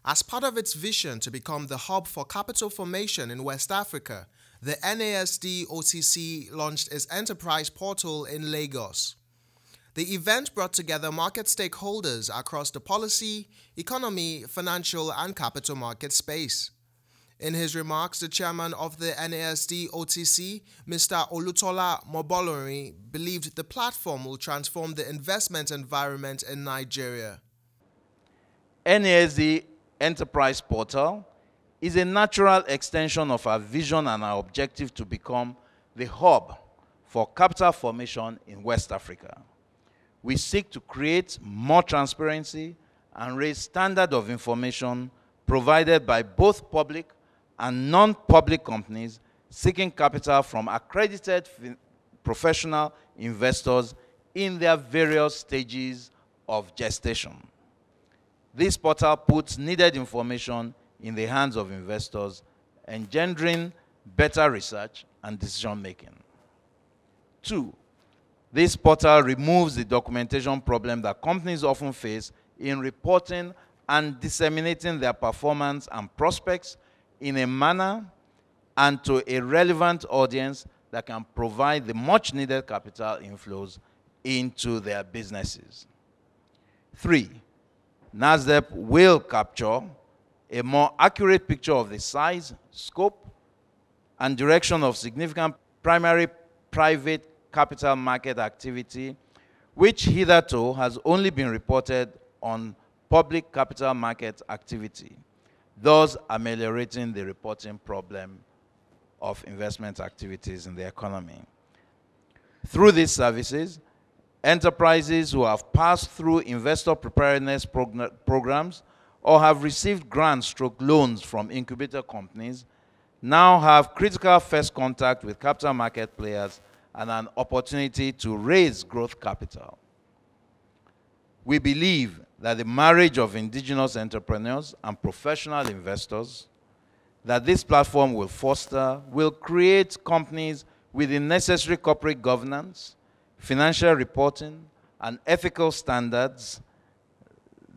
As part of its vision to become the hub for capital formation in West Africa, the NASD OTC launched its enterprise portal in Lagos. The event brought together market stakeholders across the policy, economy, financial, and capital market space. In his remarks, the chairman of the NASD OTC, Mr. Olutola Mobolori, believed the platform will transform the investment environment in Nigeria. NASD Enterprise Portal is a natural extension of our vision and our objective to become the hub for capital formation in West Africa. We seek to create more transparency and raise standard of information provided by both public and non-public companies seeking capital from accredited professional investors in their various stages of gestation. This portal puts needed information in the hands of investors, engendering better research and decision-making. 2, this portal removes the documentation problem that companies often face in reporting and disseminating their performance and prospects in a manner and to a relevant audience that can provide the much-needed capital inflows into their businesses. 3, NASDEP will capture a more accurate picture of the size, scope, and direction of significant primary private capital market activity, which hitherto has only been reported on public capital market activity, thus ameliorating the reporting problem of investment activities in the economy. Through these services, enterprises who have passed through investor preparedness programs or have received grants/loans from incubator companies now have critical first contact with capital market players and an opportunity to raise growth capital. We believe that the marriage of indigenous entrepreneurs and professional investors that this platform will foster will create companies with the necessary corporate governance, financial reporting, and ethical standards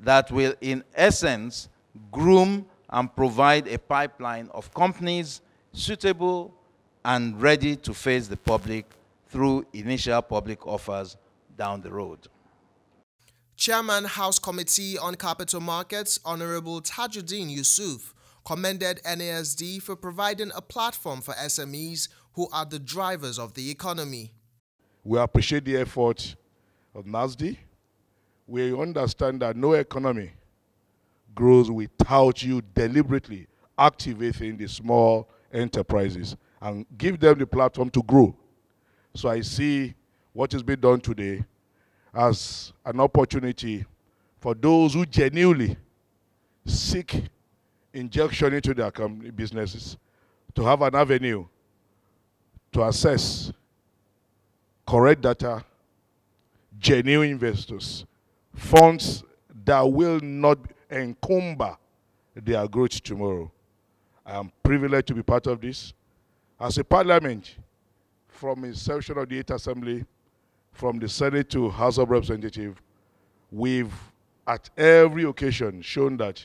that will, in essence, groom and provide a pipeline of companies suitable and ready to face the public through initial public offers down the road. Chairman House Committee on Capital Markets, Honorable Tajuddin Yusuf, commended NASD for providing a platform for SMEs who are the drivers of the economy. We appreciate the effort of NASD. We understand that no economy grows without you deliberately activating the small enterprises and give them the platform to grow. So I see what is being done today as an opportunity for those who genuinely seek injection into their businesses to have an avenue to assess correct data, genuine investors, funds that will not encumber their growth tomorrow. I am privileged to be part of this. As a parliament, from inception of the 8th Assembly, from the Senate to House of Representatives, we've at every occasion shown that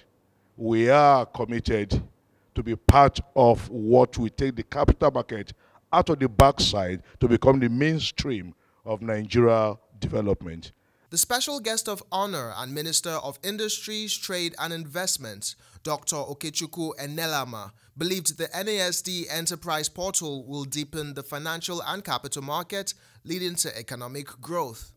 we are committed to be part of what will take the capital market out of the backside to become the mainstream of Nigeria development. The special guest of honor and Minister of Industries, Trade and Investment, Dr. Okechukwu Enelamah, believed the NASD Enterprise Portal will deepen the financial and capital market, leading to economic growth.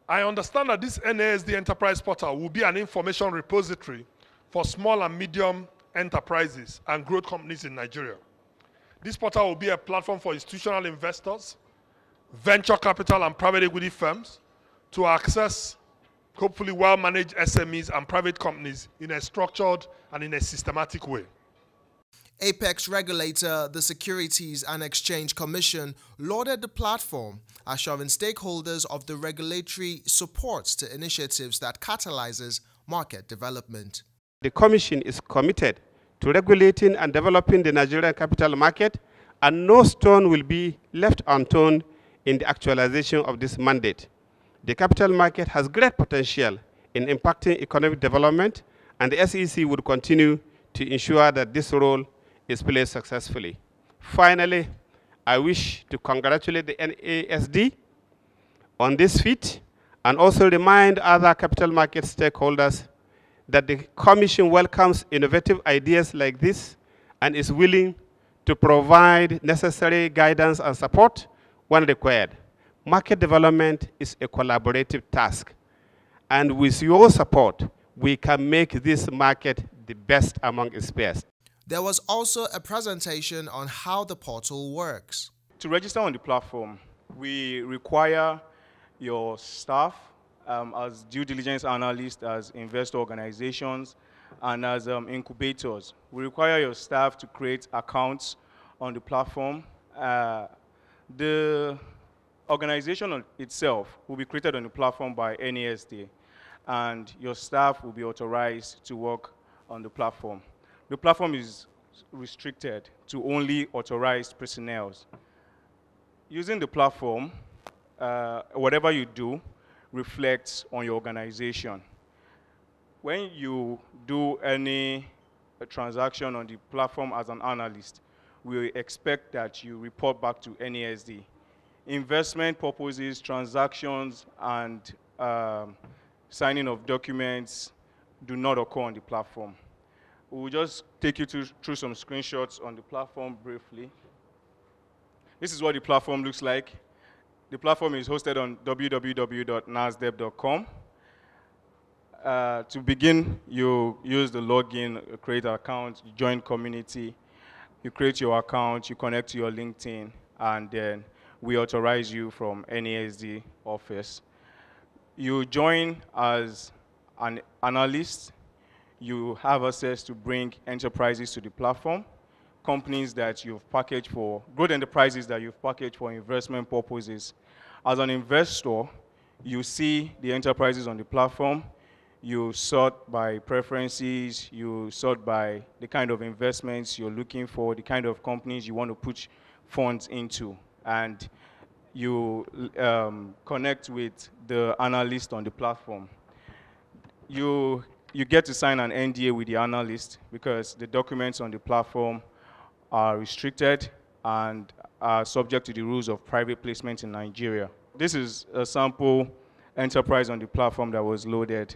I understand that this NASD Enterprise Portal will be an information repository for small and medium enterprises and growth companies in Nigeria. This portal will be a platform for institutional investors, venture capital and private equity firms to access hopefully well-managed SMEs and private companies in a structured and in a systematic way. Apex regulator, the Securities and Exchange Commission, lauded the platform, assuring stakeholders of the regulatory support to initiatives that catalyzes market development. The Commission is committed to regulating and developing the Nigerian capital market, and no stone will be left unturned in the actualization of this mandate. The capital market has great potential in impacting economic development and the SEC would continue to ensure that this role is played successfully. Finally, I wish to congratulate the NASD on this feat and also remind other capital market stakeholders that the Commission welcomes innovative ideas like this and is willing to provide necessary guidance and support when required. Market development is a collaborative task, and with your support, we can make this market the best among its best. There was also a presentation on how the portal works. To register on the platform, we require your staff as due diligence analysts, as investor organizations, and as incubators. We require your staff to create accounts on the platform. The organization itself will be created on the platform by NASD, and your staff will be authorized to work on the platform. The platform is restricted to only authorized personnel. Using the platform, whatever you do reflects on your organization. When you do any transaction on the platform as an analyst, we expect that you report back to NASD. Investment purposes, transactions, and signing of documents do not occur on the platform. We'll just take you through some screenshots on the platform briefly. This is what the platform looks like. The platform is hosted on www.nasdeb.com. To begin, you use the login, create an account, you join community, you create your account, you connect to your LinkedIn, and then we authorize you from NASD office. You join as an analyst. You have access to bring enterprises to the platform, companies that you've packaged for, growth enterprises that you've packaged for investment purposes. As an investor, you see the enterprises on the platform. You sort by preferences, you sort by the kind of investments you're looking for, the kind of companies you want to put funds into, and you connect with the analyst on the platform. You get to sign an NDA with the analyst because the documents on the platform are restricted and are subject to the rules of private placement in Nigeria. This is a sample enterprise on the platform that was loaded,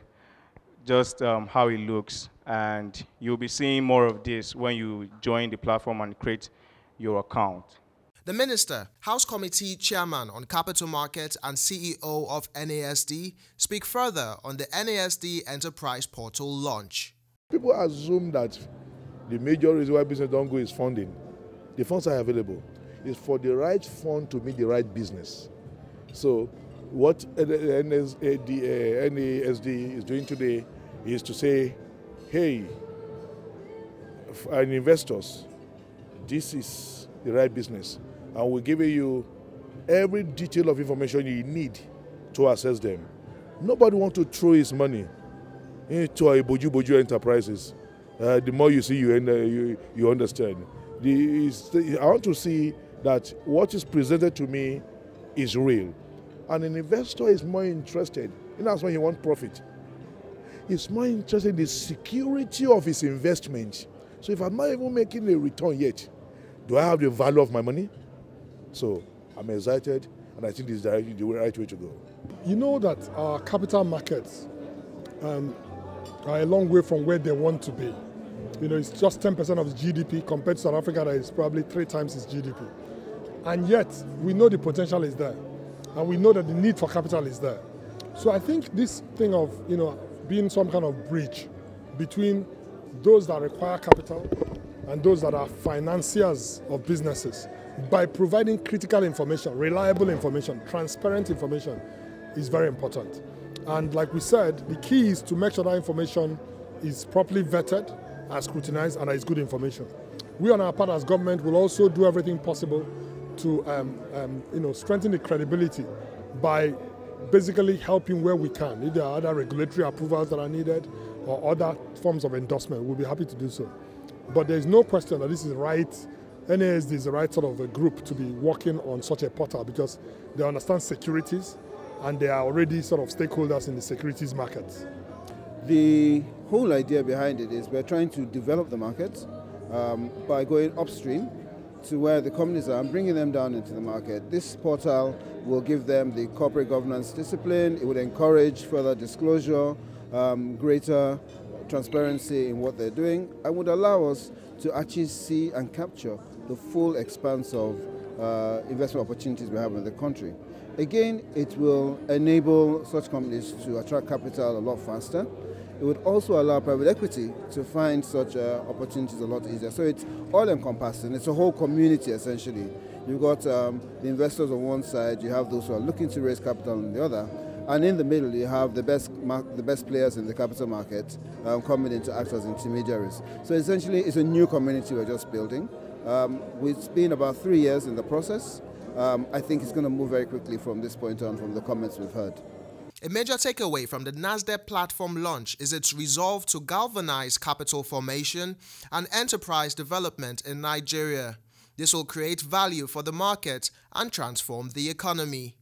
just how it looks. And you'll be seeing more of this when you join the platform and create your account. The Minister, House Committee Chairman on Capital Markets and CEO of NASD, speak further on the NASD Enterprise Portal launch. People assume that the major reason why business don't go is funding. The funds are available. It's for the right fund to meet the right business. So what NASD is doing today is to say, hey, and investors, this is the right business. And we're giving you every detail of information you need to assess them. Nobody wants to throw his money into a boju enterprises. The more you see, you understand. I want to see that what is presented to me is real. And an investor is more interested, and that's when he wants profit. He's more interested in the security of his investment. So if I'm not even making a return yet, do I have the value of my money? So I'm excited, and I think this is the right way to go. You know that our capital markets are a long way from where they want to be. You know, it's just 10% of its GDP compared to South Africa that is probably 3 times its GDP. And yet, we know the potential is there. And we know that the need for capital is there. So I think this thing of, you know, being some kind of bridge between those that require capital and those that are financiers of businesses by providing critical information, reliable information, transparent information is very important. And like we said, the key is to make sure that information is properly vetted, and scrutinized, and is good information. We on our part as government will also do everything possible to strengthen the credibility by basically helping where we can. If there are other regulatory approvals that are needed or other forms of endorsement, we'll be happy to do so. But there's no question that this is right. NASD is the right sort of a group to be working on such a portal because they understand securities and they are already sort of stakeholders in the securities markets. The whole idea behind it is we're trying to develop the market by going upstream to where the companies are and bringing them down into the market. This portal will give them the corporate governance discipline. It would encourage further disclosure, greater transparency in what they're doing, and would allow us to actually see and capture the full expanse of investment opportunities we have in the country. Again, it will enable such companies to attract capital a lot faster. It would also allow private equity to find such opportunities a lot easier. So it's all encompassing. It's a whole community essentially. You've got the investors on one side, you have those who are looking to raise capital on the other, and in the middle you have the best players in the capital market coming in to act as intermediaries. So essentially it's a new community we're just building. It's been about 3 years in the process. I think it's going to move very quickly from this point on from the comments we've heard. A major takeaway from the NASDAQ platform launch is its resolve to galvanize capital formation and enterprise development in Nigeria. This will create value for the market and transform the economy.